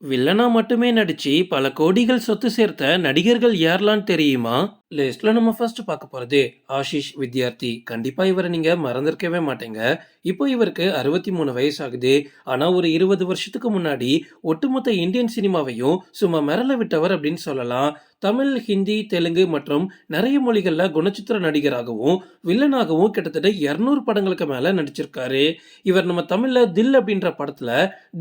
வில்லனா மட்டுமே நடிச்சு பல கோடிகள் சொத்து சேர்த்த நடிகர்கள் யாரெல்லாம் தெரியுமா? லிஸ்ட்ல நம்ம ஃபர்ஸ்ட் பார்க்க போறது ஆஷிஷ் வித்யார்த்தி. கண்டிப்பா இவரை நீங்க மறந்திருக்கவே மாட்டீங்க. இப்போ இவருக்கு 63 வயசு ஆகுது. ஆனா ஒரு 20 வருஷத்துக்கு முன்னாடி ஒட்டுமொத்த இந்தியன் சினிமாவையும் சும்மா மிரள விட்டவர் அப்படின்னு சொல்லலாம். தமிழ், ஹிந்தி, தெலுங்கு மற்றும் நிறைய மொழிகள்ல குணச்சித்திர நடிகராகவும் வில்லனாகவும் கிட்டத்தட்ட 200 படங்களுக்கு மேல நடிச்சிருக்காரு. இவர் நம்ம தமிழ்ல தில் அப்படின்ற படத்துல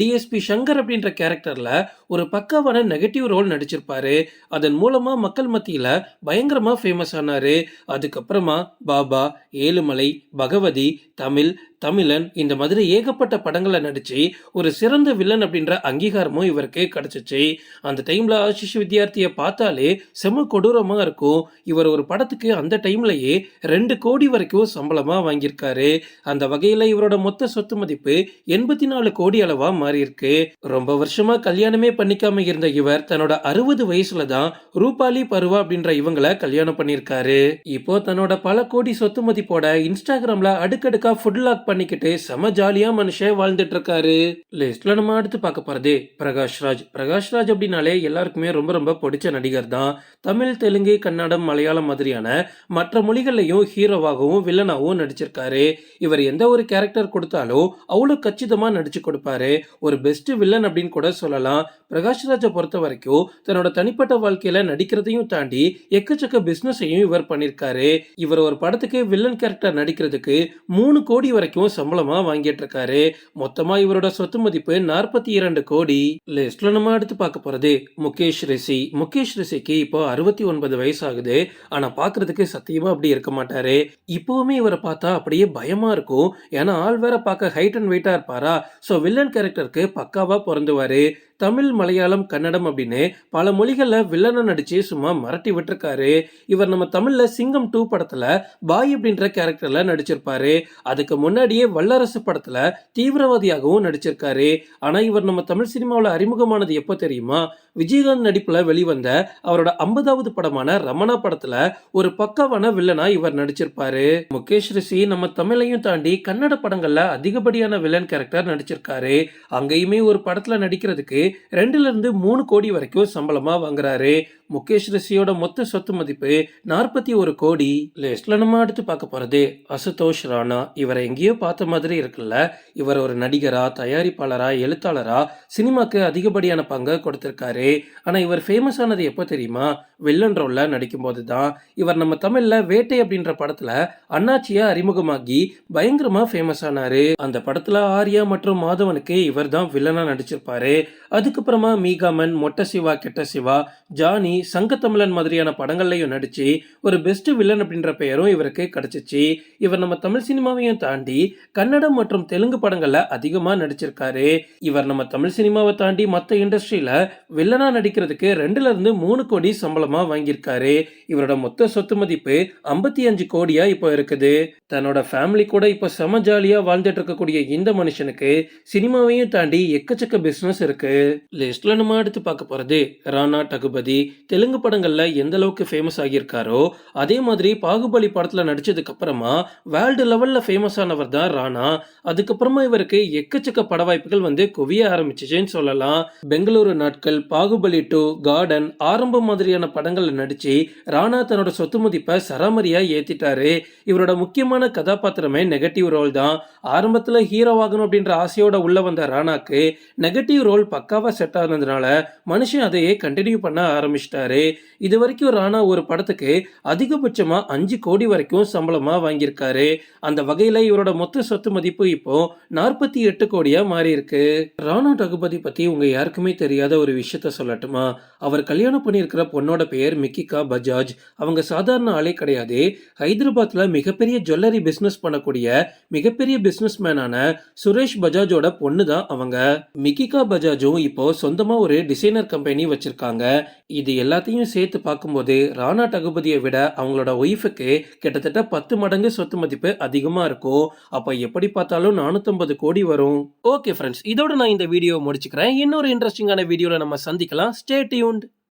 டிஎஸ்பி சங்கர் அப்படின்ற கேரக்டர்ல ஒரு பக்காவான நெகட்டிவ் ரோல் நடிச்சிருப்பாரு. அதன் மூலமா மக்கள் மத்தியில பயங்கரமா ஃபேமஸ் ஆனாரு. அதுக்கப்புறமா பாபா, ஏழுமலை, பகவதி, தமிழ், தமிழன் இந்த மாதிரி ஏகப்பட்ட படங்களை நடிச்சு ஒரு சிறந்த வில்லன் அப்படின்ற அங்கீகாரமும் இவருக்கு கிடைச்சிச்சு. அந்த டைம்ல ஆஷிஷ் வித்யார்த்தியை பார்த்தாலே செம கொடூரமா இருக்கும். இவர் ஒரு படத்துக்கு அந்த டைம்லயே 2 கோடி வரைக்கும் சம்பளமா வாங்கியிருக்காரு. அந்த வகையில இவரோட மொத்த சொத்து மதிப்பு 84 கோடி அளவா மாறி இருக்கு. ரொம்ப வருஷமா கல்யாணமே பண்ணிக்காம இருந்த இவர் தன்னோட 60 வயசுல தான் ரூபாலி பருவா அப்படின்ற இவங்களை கல்யாணம் பண்ணியிருக்காரு. இப்போ தன்னோட பல கோடி சொத்து மதிப்போட இன்ஸ்டாகிராம்ல அடுக்கடுக்கா ஃபுட் லாக் பண்ணிக்கிட்டு செம ஜாலியா மனுஷன் வாழ்ந்துட்டு இருக்காரு. லிஸ்ட்ல நம்ம அடுத்து பார்க்க போறது பிரகாஷ்ராஜ். பிரகாஷ்ராஜ் அப்படின்னாலே எல்லாருக்குமே ரொம்ப ரொம்ப பிடிச்ச நடிகர் தான். தமிழ், தெலுங்கு, கன்னடம், மலையாளம் மாதிரியான மற்ற மொழிகள்லையும் ஹீரோவாகவும் வில்லனாகவும் நடிச்சிருக்காரு. இவர் எந்த ஒரு கேரக்டர் கொடுத்தாலும் அவ்வளவு கச்சிதமா நடிச்சு கொடுப்பாரு. ஒரு பெஸ்ட் வில்லன் அப்படின்னு கூட சொல்லலாம். பிரகாஷ்ராஜை பொறுத்த வரைக்கும் தன்னோட தனிப்பட்ட வாழ்க்கையில நடிக்கிறதையும் தாண்டி எக்கச்சக்க பிசினஸையும் இவர் பண்ணிருக்காரு. இவர் ஒரு படத்துக்கு வில்லன் கேரக்டர் நடிக்கிறதுக்கு 3 கோடி வரைக்கும் சம்பளமா வாங்கிட்டு இருக்காரு. மொத்தமா இவரோட சொத்து மதிப்பு 42 கோடி. லிஸ்ட்ல நம்ம அடுத்து பார்க்க போறது முகேஷ் ரிஷி. முகேஷ் ரிஷிக்கு இப்போ 69 வயசு ஆகுது. ஆனா பாக்குறதுக்கு சத்தியமா அப்படி இருக்க மாட்டாரு. இப்பவுமே இவரை பார்த்தா அப்படியே பயமா இருக்கும். ஏன்னா ஆள் வேற பார்க்க ஹைட் அண்ட் வெயிட்டா இருப்பாரா. சோ வில்லன் கேரக்டருக்கு பக்காவா பொருந்துவாரு. தமிழ், மலையாளம், கன்னடம் அப்படின்னு பல மொழிகள்ல வில்லனை நடிச்சு சும்மா மிரட்டி விட்டுருக்காரு. இவர் நம்ம தமிழ்ல சிங்கம் 2 படத்துல பாய் அப்படின்ற கேரக்டர்ல நடிச்சிருப்பாரு. அதுக்கு முன்னாடியே வல்லரசு படத்துல தீவிரவாதியாகவும் நடிச்சிருக்காரு. ஆனா இவர் நம்ம தமிழ் சினிமாவில் அறிமுகமானது எப்போ தெரியுமா? விஜயகாந்த் நடிப்புல வெளிவந்த அவரோட 50வது படமான ரமணா படத்துல ஒரு பக்காவான வில்லனா இவர் நடிச்சிருப்பாரு. முகேஷ் ரிஷி நம்ம தமிழையும் தாண்டி கன்னட படங்கள்ல அதிகப்படியான வில்லன் கேரக்டர் நடிச்சிருக்காரு. அங்கேயுமே ஒரு படத்துல நடிக்கிறதுக்கு 2ல இருந்து 3 கோடி வரைக்கும் சம்பளமா வாங்குறாரு. முகேஷ் ரிஷியோட மொத்த சொத்து மதிப்பு 41 கோடி. லிஸ்ட்ல நம்ம அடுத்து பார்க்க போறது அசுதோஷ் ராணா. இவரை எங்கேயோ பார்த்த மாதிரி இருக்குல்ல. இவர் ஒரு நடிகரா, தயாரிப்பாளரா, எழுத்தாளரா சினிமாக்கு அதிகப்படியான பங்கு கொடுத்திருக்காரு. ஆனா இவர் ஃபேமஸ் ஆனது எப்போ தெரியுமா? வில்லன் ரோல்ல நடிக்கும் போதுதான். இவர் நம்ம தமிழ்ல வேட்டை அப்படின்ற படத்துல அண்ணாச்சியா அறிமுகமாகி பயங்கரமா ஃபேமஸ் ஆனாரு. அந்த படத்துல ஆர்யா மற்றும் மாதவனுக்கு இவர் தான் வில்லனா நடிச்சிருப்பாரு. அதுக்கப்புறமா மீகாமன், மொட்ட சிவா, கெட்ட சிவா, ஜானி, சங்கத்தமிழன் மாதிரியான படங்கள்லயும் நடிச்சு ஒரு பெஸ்ட் வில்லன் அப்படின்ற பெயரும் இவருக்கு கிடைச்சிச்சு. இவர் நம்ம தமிழ் சினிமாவையும் தாண்டி கன்னடம் மற்றும் தெலுங்கு படங்கள்ல அதிகமா நடிச்சிருக்காரு. இவர் நம்ம தமிழ் சினிமாவை தாண்டி மத்த இண்டஸ்ட்ரியில வில்லனா நடிக்கிறதுக்கு 2ல இருந்து 3 கோடி சம்பளமா வாங்கியிருக்காரு. இவரோட மொத்த சொத்து மதிப்பு 55 கோடியா இப்போ இருக்குது. தன்னோட ஃபேமிலி கூட இப்ப செம ஜாலியா வாழ்ந்துட்டு இருக்கக்கூடிய இந்த மனுஷனுக்கு சினிமாவையும் தாண்டி எக்கச்சக்க பிசினஸ் இருக்கு. லிஸ்ட்ல நம்ம அடுத்து பார்க்க போறது ராணா டகுபதி. தெலுங்கு படங்கள்ல எந்த அளவுக்கு ஃபேமஸ் ஆகியிருக்காரோ அதே மாதிரி பாகுபலி படத்துல நடிச்சதுக்கு அப்புறமா வேர்ல்டு லெவல்ல ஃபேமஸ் ஆனவர் தான் ராணா. அதுக்கப்புறமா இவருக்கு எக்கச்சக்க பட வாய்ப்புகள் வந்து குவிய ஆரம்பிச்சுன்னு சொல்லலாம். பெங்களூரு நாட்கள், பாகுபலி 2, கார்டன், ஆரம்பம் மாதிரியான படங்கள்ல நடிச்சு ராணா தன்னோட சொத்து மதிப்பை சராமரியா ஏத்திட்டாரு. இவரோட முக்கியமான கதாபாத்திரமே நெகட்டிவ் ரோல் தான். ஆரம்பத்துல ஹீரோவாகணும் அப்படின்ற ஆசையோட உள்ள வந்த ராணாக்கு நெகட்டிவ் ரோல் பக்காவா செட் ஆனதுனால மனுஷன் அதையே கண்டினியூ பண்ண ஆரம்பிச்சிட்டாரு. இது வரைக்கும் ராணா ஒரு படத்துக்கு அதிகபட்சமா 5 கோடி வரைக்கும் சம்பளமா வாங்கியிருக்காரு. அந்த வகையில இவரோட மொத்த சொத்து மதிப்பு இப்போ 48 கோடியா மாறி இருக்கு. ராணா டகுபதி பத்தி உங்க யாருக்குமே தெரியாத ஒரு விஷயத்த சொல்லட்டுமா? அவர் கல்யாணம் பண்ணியிருக்கிற பொண்ணோட பெயர் மிக்கிகா பஜாஜ். அவங்க சாதாரண ஆளே கிடையாது. ஹைதராபாத்ல மிகப்பெரிய ஜுவல்லரி பிசினஸ் பண்ணக்கூடிய மிகப்பெரிய பிசினஸ் மேனான சுரேஷ் பஜாஜோட பொண்ணு தான் அவங்க. மிக்கிகா பஜாஜும் இப்போ சொந்தமா ஒரு டிசைனர் கம்பெனி வச்சிருக்காங்க. இது எல்லாத்தையும் சேர்த்து பார்க்கும்போது ராணா டகுபதியை விட அவங்களோட ஒய்ஃபுக்கு கிட்டத்தட்ட 10 மடங்கு சொத்து மதிப்பு அதிகமா இருக்கும். அப்ப எப்படி பார்த்தாலும் 450 கோடி வரும். ஓகே ஃப்ரெண்ட்ஸ், இதோட நான் இந்த வீடியோ முடிச்சுக்கிறேன். இன்னொரு இன்ட்ரெஸ்டிங்கான வீடியோல நம்ம சந்திக்கலாம். Stay tuned.